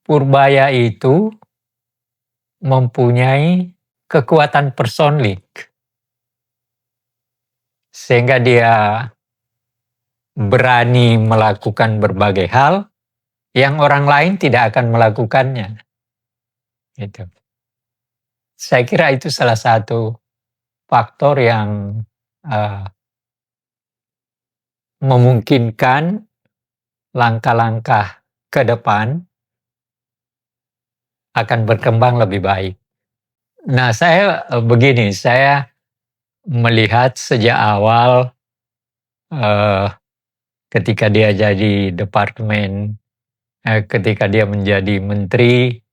Purbaya itu mempunyai kekuatan personlik, sehingga dia berani melakukan berbagai hal yang orang lain tidak akan melakukannya. Gitu. Saya kira itu salah satu faktor yang memungkinkan langkah-langkah ke depan akan berkembang lebih baik. Nah, saya begini, saya melihat sejak awal ketika dia jadi ketika dia menjadi menteri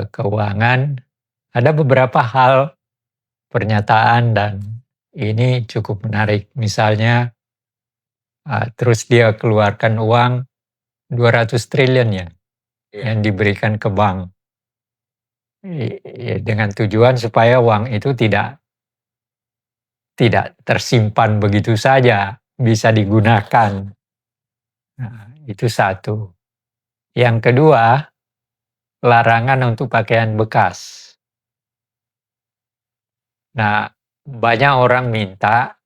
keuangan, ada beberapa hal pernyataan dan ini cukup menarik. Misalnya, terus dia keluarkan uang 200 triliun ya, yang diberikan ke bank. Dengan tujuan supaya uang itu tidak tersimpan begitu saja, bisa digunakan. Nah, itu satu. Yang kedua, larangan untuk pakaian bekas. Nah, banyak orang minta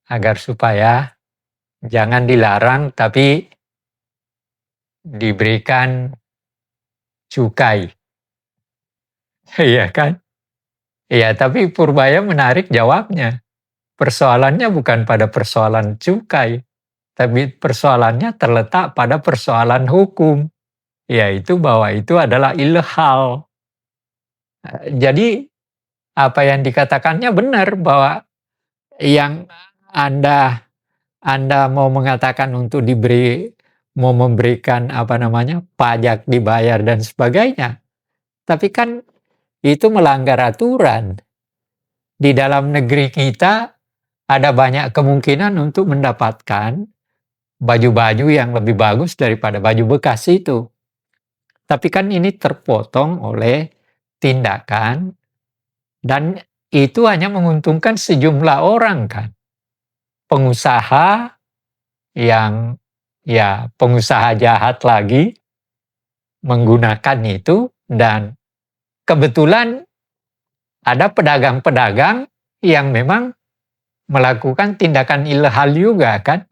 agar supaya jangan dilarang tapi diberikan cukai. Iya kan? Iya, tapi Purbaya menarik jawabnya. Persoalannya bukan pada persoalan cukai, tapi persoalannya terletak pada persoalan hukum, yaitu bahwa itu adalah ilegal. Jadi apa yang dikatakannya benar, bahwa yang Anda mau mengatakan untuk mau memberikan pajak dibayar dan sebagainya, tapi kan itu melanggar aturan. Di dalam negeri kita ada banyak kemungkinan untuk mendapatkan baju-baju yang lebih bagus daripada baju bekas itu. Tapi kan ini terpotong oleh tindakan dan itu hanya menguntungkan sejumlah orang kan. Pengusaha yang pengusaha jahat lagi menggunakan itu, dan kebetulan ada pedagang-pedagang yang memang melakukan tindakan ilegal juga kan.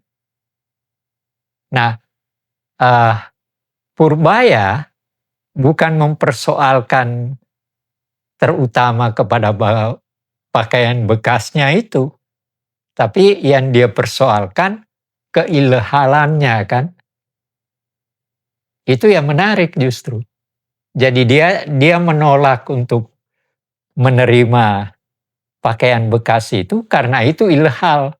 Nah, Purbaya bukan mempersoalkan terutama kepada pakaian bekasnya itu, tapi yang dia persoalkan keilegalannya kan. Itu yang menarik justru. Jadi dia menolak untuk menerima pakaian bekas itu karena itu ilegal.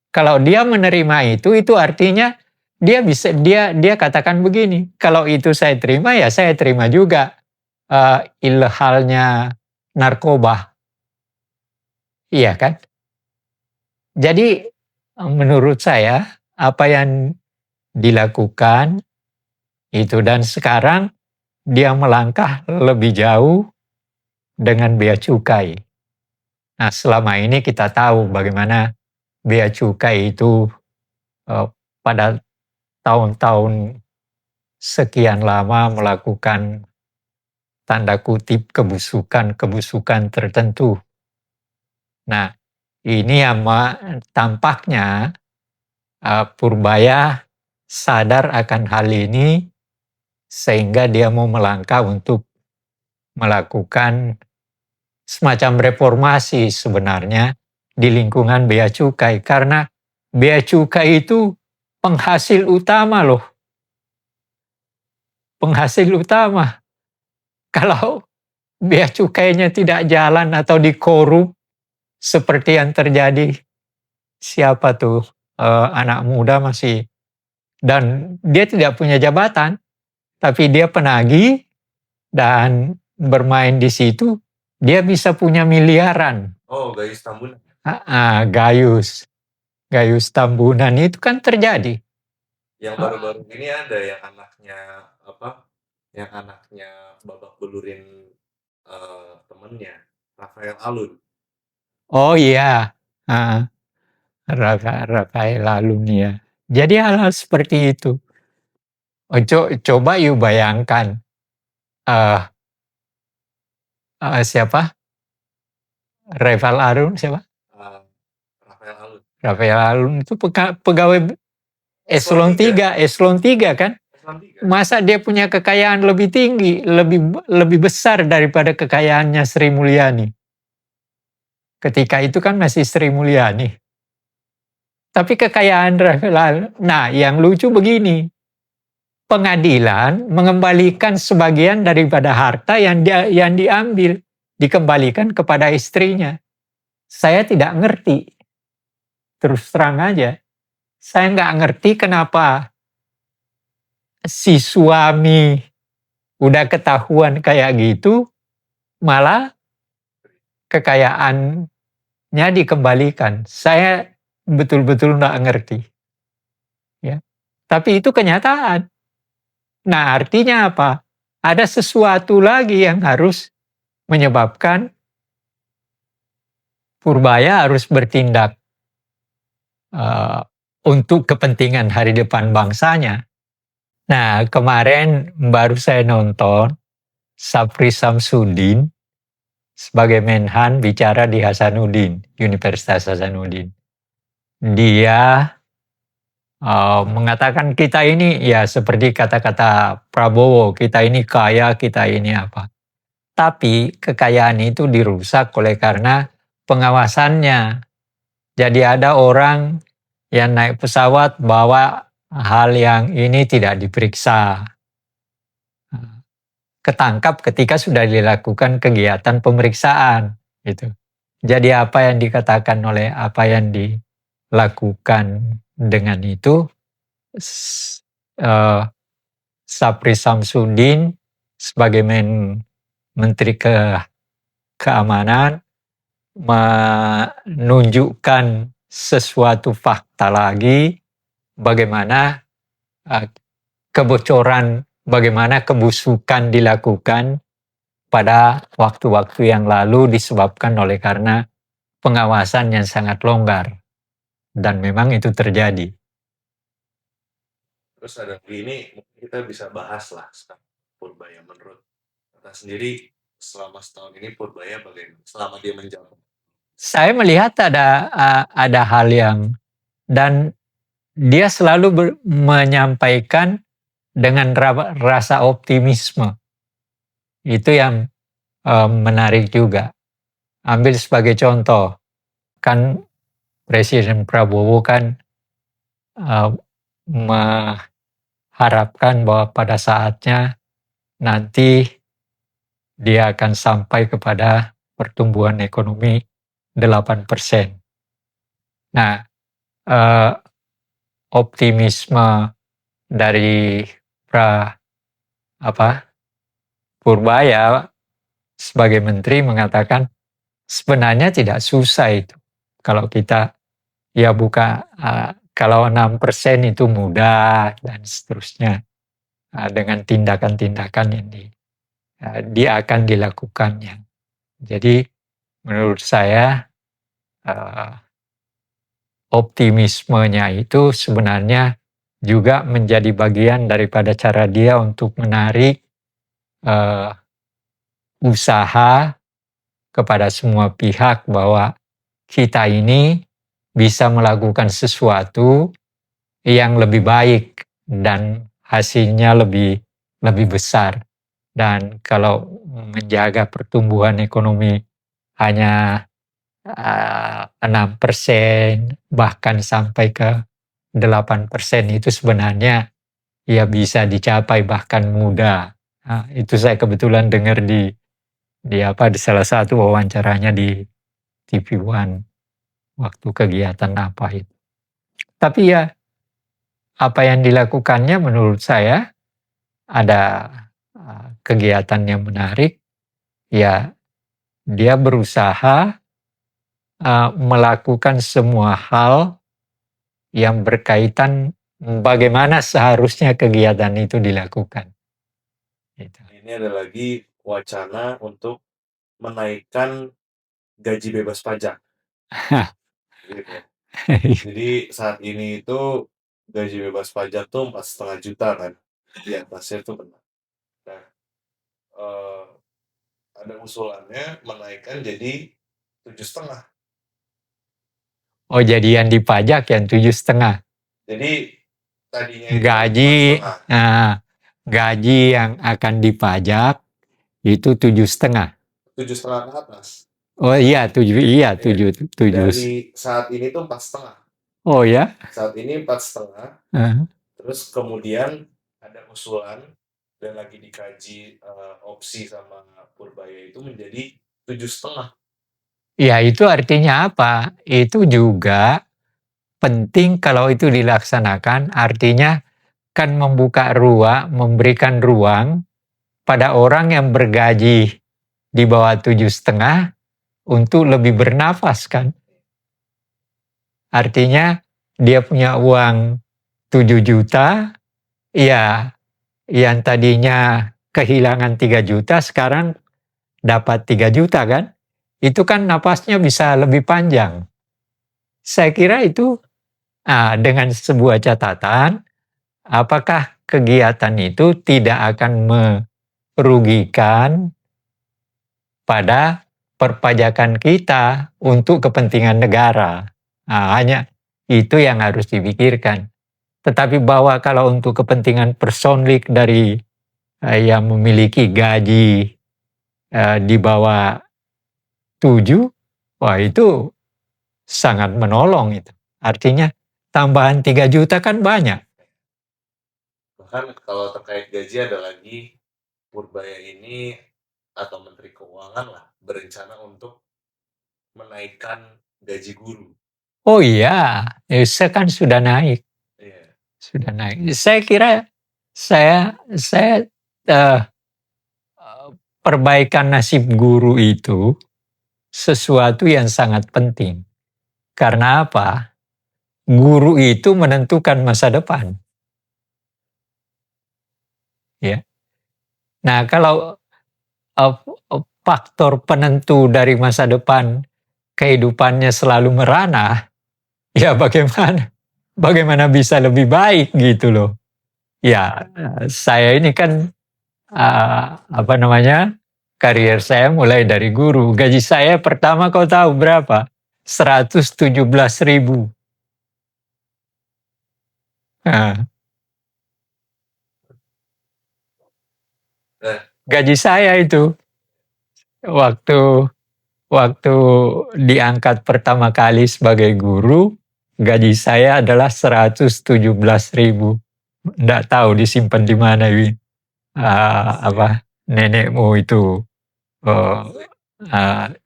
Kalau dia menerima itu artinya dia katakan begini, kalau itu saya terima ya saya terima juga ilegalnya narkoba. Iya kan? Jadi menurut saya apa yang dilakukan itu, dan sekarang dia melangkah lebih jauh dengan bea cukai. Nah, selama ini kita tahu bagaimana bea cukai itu pada tahun-tahun sekian lama melakukan tanda kutip kebusukan tertentu. Nah, ini tampaknya Purbaya sadar akan hal ini sehingga dia mau melangkah untuk melakukan semacam reformasi sebenarnya di lingkungan bea cukai, karena bea cukai itu penghasil utama loh. Penghasil utama. Kalau bea cukainya tidak jalan atau dikorup seperti yang terjadi, siapa tuh anak muda masih, dan dia tidak punya jabatan, tapi dia penagih dan bermain di situ, dia bisa punya miliaran. Oh, Gayus Tambunan. Gayus Tambunan itu kan terjadi. Yang baru-baru ini ada yang anaknya babak belurin temennya, Rafael Alun. Oh iya, Rafael Alun ya. Jadi hal-hal seperti itu Coba you bayangkan siapa? Rafael Alun siapa? Rafael Alun. Rafael Alun itu pegawai eselon 3 kan? Islam 3. Masa dia punya kekayaan lebih tinggi, lebih besar daripada kekayaannya Sri Mulyani? Ketika itu kan masih Sri Mulyani. Tapi kekayaan Rafael Alun, nah yang lucu begini, pengadilan mengembalikan sebagian daripada harta yang diambil, dikembalikan kepada istrinya. Saya tidak ngerti, terus terang aja. Saya nggak ngerti kenapa si suami udah ketahuan kayak gitu, malah kekayaannya dikembalikan. Saya betul-betul nggak ngerti. Ya. Tapi itu kenyataan. Nah artinya apa? Ada sesuatu lagi yang harus menyebabkan Purbaya harus bertindak untuk kepentingan hari depan bangsanya. Nah, kemarin baru saya nonton Sapri Samsudin sebagai Menhan bicara di Hasanuddin, Universitas Hasanuddin. Dia mengatakan kita ini ya seperti kata-kata Prabowo, kita ini kaya, kita ini apa. Tapi kekayaan itu dirusak oleh karena pengawasannya. Jadi ada orang yang naik pesawat bawa hal yang ini tidak diperiksa. Ketangkap ketika sudah dilakukan kegiatan pemeriksaan. Gitu. Jadi apa yang dikatakan oleh apa yang dilakukan dengan itu, Sapri Samsudin sebagai Menteri Keamanan menunjukkan sesuatu fakta lagi bagaimana kebocoran, bagaimana kebusukan dilakukan pada waktu-waktu yang lalu disebabkan oleh karena pengawasan yang sangat longgar. Dan memang itu terjadi. Terus ada ini mungkin kita bisa bahas lah sekarang Purbaya menurut kita sendiri selama setahun ini Purbaya bagaimana selama dia menjabat. Saya melihat ada hal yang dan dia selalu menyampaikan dengan rasa optimisme. Itu yang menarik juga. Ambil sebagai contoh, kan Presiden Prabowo kan mengharapkan bahwa pada saatnya nanti dia akan sampai kepada pertumbuhan ekonomi 8%. Nah, optimisme dari Purbaya sebagai menteri mengatakan sebenarnya tidak susah itu. Kalau kita ya kalau 6% itu mudah dan seterusnya. Dengan tindakan-tindakan yang dia akan dilakukannya. Jadi menurut saya optimismenya itu sebenarnya juga menjadi bagian daripada cara dia untuk menarik usaha kepada semua pihak bahwa kita ini bisa melakukan sesuatu yang lebih baik dan hasilnya lebih besar. Dan kalau menjaga pertumbuhan ekonomi hanya 6%, bahkan sampai ke 8% itu sebenarnya ya bisa dicapai bahkan mudah. Nah, itu saya kebetulan dengar di salah satu wawancaranya di TV One waktu kegiatan apa itu. Tapi ya apa yang dilakukannya menurut saya ada kegiatan yang menarik. Ya dia berusaha melakukan semua hal yang berkaitan bagaimana seharusnya kegiatan itu dilakukan. Gitu. Ini ada lagi wacana untuk menaikkan gaji bebas pajak. Gitu. Jadi saat ini itu gaji bebas pajak tuh 4,5 juta kan. Iya, pasir itu benar. Nah, eh, ada usulannya menaikkan jadi 7,5. Oh, jadi yang dipajak yang 7,5. Jadi tadinya itu empat Gaji, setengah, gaji yang akan dipajak itu 7,5. 7,5 ke atas. Oh iya, Iya. tujuh, tujuh. Dari saat ini tuh 4,5. Oh ya? Saat ini 4,5. Eh. Terus kemudian ada usulan dan lagi dikaji opsi sama Purbaya itu menjadi 7,5. Ya, itu artinya apa? Itu juga penting kalau itu dilaksanakan, artinya kan membuka ruang, memberikan ruang pada orang yang bergaji di bawah 7,5 untuk lebih bernafas kan. Artinya dia punya uang 7 juta, ya yang tadinya kehilangan 3 juta sekarang dapat 3 juta kan. Itu kan napasnya bisa lebih panjang. Saya kira itu dengan sebuah catatan, apakah kegiatan itu tidak akan merugikan pada perpajakan kita untuk kepentingan negara. Hanya itu yang harus dipikirkan. Tetapi bahwa kalau untuk kepentingan personlik dari yang memiliki gaji di bawah 7, wah itu sangat menolong itu. Artinya tambahan 3 juta kan banyak. Bahkan kalau terkait gaji ada lagi, Purbaya ini atau Menteri Keuangan lah berencana untuk menaikkan gaji guru. Oh iya, kan sudah naik. Iya. Sudah naik. Saya kira saya eh, perbaikan nasib guru itu sesuatu yang sangat penting. Karena apa? Guru itu menentukan masa depan. Ya. Nah, kalau uh, faktor penentu dari masa depan kehidupannya selalu merana, ya bagaimana bisa lebih baik gitu loh. Ya, saya ini kan karier saya mulai dari guru. Gaji saya pertama kau tahu berapa? 117.000. Nah, gaji saya itu waktu waktu diangkat pertama kali sebagai guru, gaji saya adalah 117.000. Nggak tahu disimpan di mana ini. Nenekmu itu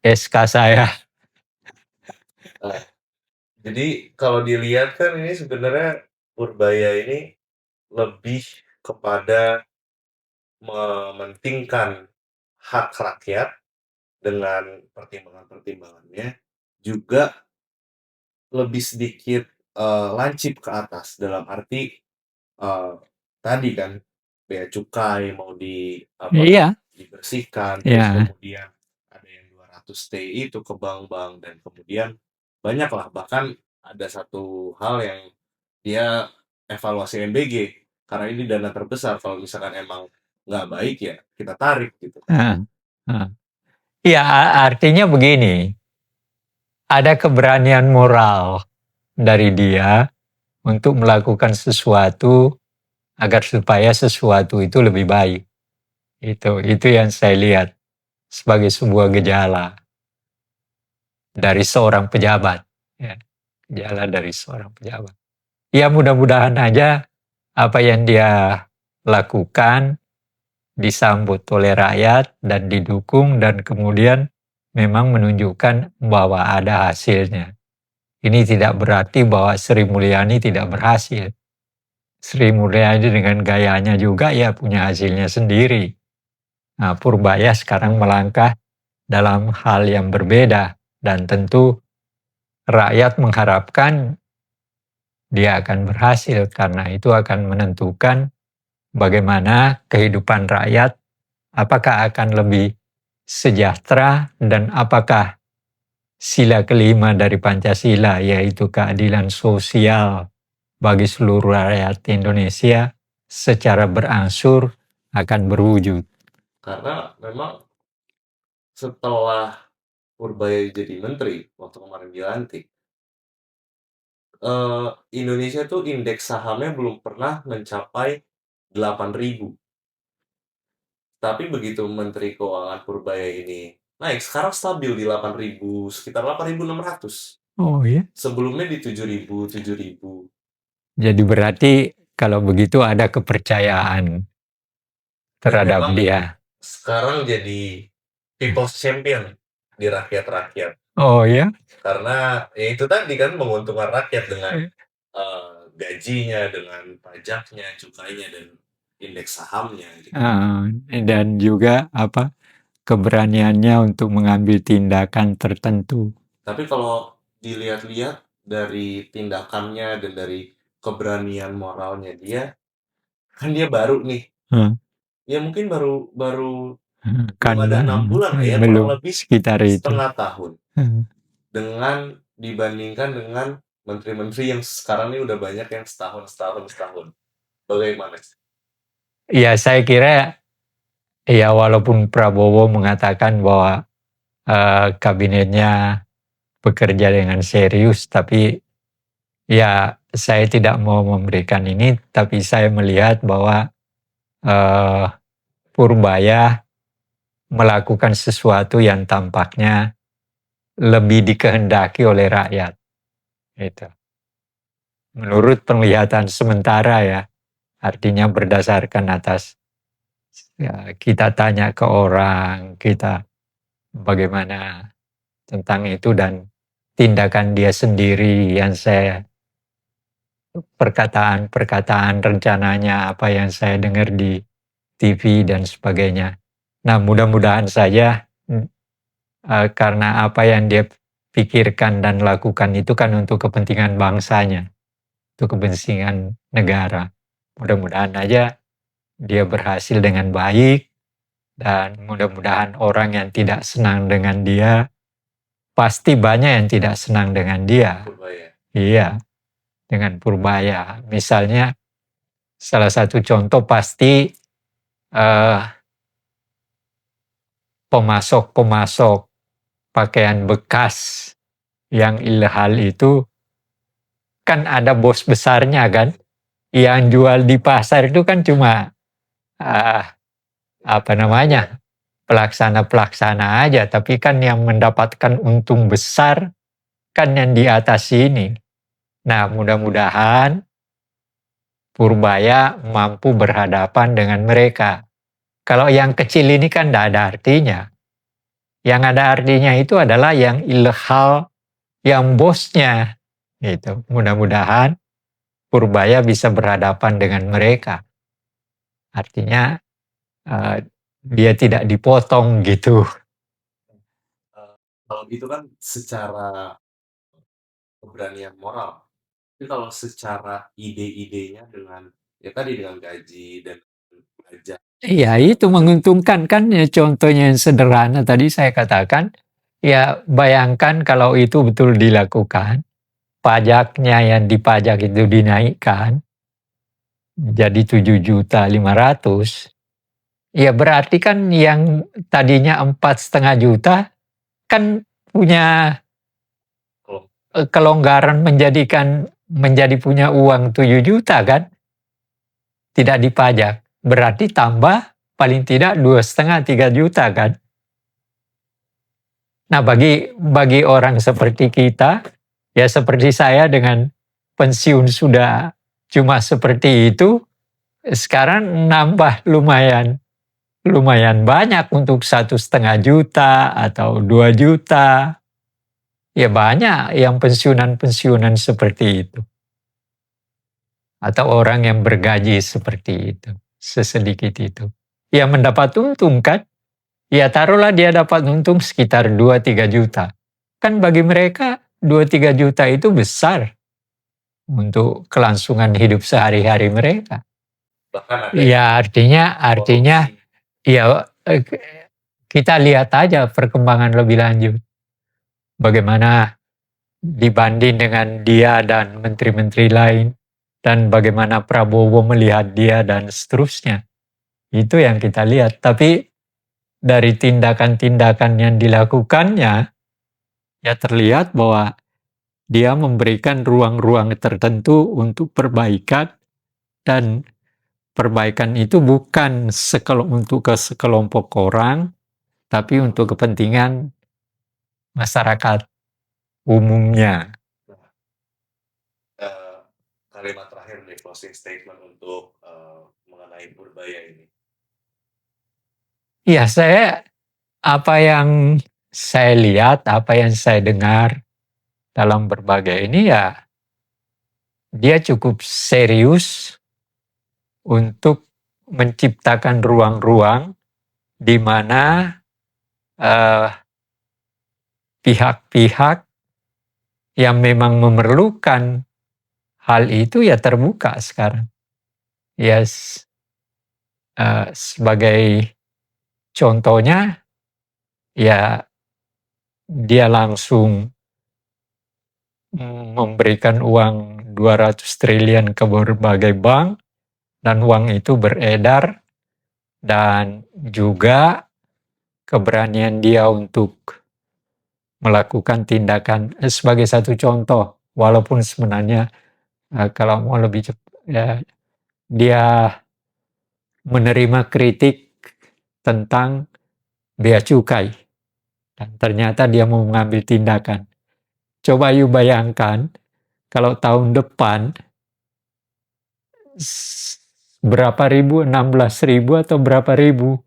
SK saya. Jadi kalau dilihat kan ini sebenarnya Purbaya ini lebih kepada mementingkan hak rakyat dengan pertimbangan-pertimbangannya, juga lebih sedikit lancip ke atas dalam arti tadi kan bea cukai mau Iya. dibersihkan, terus Ya. kemudian ada yang 200 T itu ke bank-bank, dan kemudian banyaklah, bahkan ada satu hal yang dia evaluasi MBG karena ini dana terbesar, kalau misalkan emang nggak baik ya kita tarik gitu. Ya, artinya begini, ada keberanian moral dari dia untuk melakukan sesuatu agar supaya sesuatu itu lebih baik. Itu yang saya lihat sebagai sebuah gejala dari seorang pejabat. Ya, gejala dari seorang pejabat. Ya mudah-mudahan aja apa yang dia lakukan disambut oleh rakyat dan didukung dan kemudian memang menunjukkan bahwa ada hasilnya. Ini tidak berarti bahwa Sri Mulyani tidak berhasil. Sri Mulyani dengan gayanya juga ya punya hasilnya sendiri. Nah, Purbaya sekarang melangkah dalam hal yang berbeda dan tentu rakyat mengharapkan dia akan berhasil karena itu akan menentukan bagaimana kehidupan rakyat, apakah akan lebih sejahtera dan apakah sila kelima dari Pancasila yaitu keadilan sosial bagi seluruh rakyat Indonesia secara berangsur akan berwujud. Karena memang setelah Purbaya jadi menteri waktu kemarin dilantik, Indonesia tuh indeks sahamnya belum pernah mencapai 8.000. Tapi begitu Menteri Keuangan Purbaya ini naik, sekarang stabil di 8.000, sekitar 8.600. Oh ya. Sebelumnya di 7.000, 7.000. Jadi berarti kalau begitu ada kepercayaan terhadap memang dia. Sekarang jadi people's champion di rakyat-rakyat. Oh ya. Karena ya itu tadi kan menguntungkan rakyat dengan gajinya, dengan pajaknya, cukainya, dan indeks sahamnya. Gitu. Dan juga keberaniannya untuk mengambil tindakan tertentu. Tapi kalau dilihat-lihat dari tindakannya dan dari keberanian moralnya dia, kan dia baru nih. Ya mungkin baru kan belum ada 6 bulan lah ya, belum kurang lebih sekitar itu. setengah tahun. Dengan dibandingkan dengan menteri-menteri yang sekarang ini udah banyak yang setahun. Bagaimana? Ya saya kira ya walaupun Prabowo mengatakan bahwa kabinetnya bekerja dengan serius, tapi ya saya tidak mau memberikan ini, tapi saya melihat bahwa Purbaya melakukan sesuatu yang tampaknya lebih dikehendaki oleh rakyat. Itu. Menurut penglihatan sementara ya, artinya berdasarkan atas ya, kita tanya ke orang, kita bagaimana tentang itu dan tindakan dia sendiri yang saya perkataan rencananya apa yang saya dengar di TV dan sebagainya. Nah mudah-mudahan saja karena apa yang dia pikirkan dan lakukan itu kan untuk kepentingan bangsanya, untuk kepentingan negara. Mudah-mudahan aja dia berhasil dengan baik dan mudah-mudahan orang yang tidak senang dengan dia, pasti banyak yang tidak senang dengan dia. Purbaya. Iya, dengan Purbaya. Misalnya salah satu contoh pasti pemasok pakaian bekas yang ilegal itu kan ada bos besarnya kan, yang jual di pasar itu kan cuma pelaksana aja, tapi kan yang mendapatkan untung besar kan yang di atas ini. Nah mudah-mudahan Purbaya mampu berhadapan dengan mereka. Kalau yang kecil ini kan tidak ada artinya. Yang ada artinya itu adalah yang ilegal, yang bosnya. Gitu. Mudah-mudahan Purbaya bisa berhadapan dengan mereka. Artinya dia tidak dipotong gitu. Kalau itu kan secara keberanian moral. Tapi kalau secara ide-idenya dengan ya tadi dengan gaji dan pajak. Iya itu menguntungkan kan ya, contohnya yang sederhana tadi saya katakan. Ya bayangkan kalau itu betul dilakukan, pajaknya yang dipajak itu dinaikkan jadi 7.500.000, ya berarti kan yang tadinya 4,5 juta kan punya kelonggaran menjadi punya uang 7 juta kan, tidak dipajak, berarti tambah paling tidak 2,5-3 juta kan. Nah bagi orang seperti kita, ya seperti saya dengan pensiun sudah cuma seperti itu, sekarang nambah lumayan banyak untuk 1,5 juta atau 2 juta. Ya banyak yang pensiunan seperti itu. Atau orang yang bergaji seperti itu, sesedikit itu. Ya mendapat untung kan? Ya taruhlah dia dapat untung sekitar 2-3 juta. Kan bagi mereka 2-3 juta itu besar untuk kelangsungan hidup sehari-hari mereka. Bahkan ada ya artinya ya kita lihat aja perkembangan lebih lanjut. Bagaimana dibanding dengan dia dan menteri-menteri lain, dan bagaimana Prabowo melihat dia dan seterusnya. Itu yang kita lihat. Tapi dari tindakan-tindakan yang dilakukannya, ya terlihat bahwa dia memberikan ruang-ruang tertentu untuk perbaikan, dan perbaikan itu bukan untuk ke sekelompok orang, tapi untuk kepentingan masyarakat umumnya. Kalimat terakhir nih, closing statement untuk mengenai Purbaya ini. Ya, apa yang saya lihat, apa yang saya dengar dalam berbagai ini, ya dia cukup serius untuk menciptakan ruang-ruang di mana pihak-pihak yang memang memerlukan hal itu ya terbuka sekarang. Ya, sebagai contohnya, ya dia langsung memberikan uang 200 triliun ke berbagai bank, dan uang itu beredar, dan juga keberanian dia untuk melakukan tindakan sebagai satu contoh, walaupun sebenarnya kalau mau lebih cepat, ya, dia menerima kritik tentang bea cukai, dan ternyata dia mau mengambil tindakan. Coba you bayangkan kalau tahun depan berapa ribu, 16.000 atau berapa ribu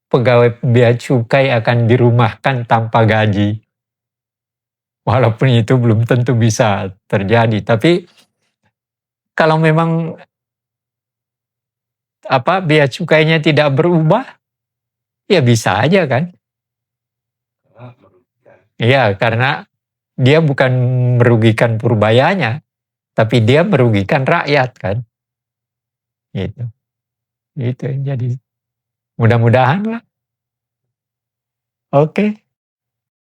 pegawai bea cukai akan dirumahkan tanpa gaji. Walaupun itu belum tentu bisa terjadi, tapi kalau memang bea cukainya tidak berubah, ya bisa aja kan? Iya, karena dia bukan merugikan Purbayanya, tapi dia merugikan rakyat kan? Gitu. Itu yang jadi. Mudah-mudahan lah. Oke.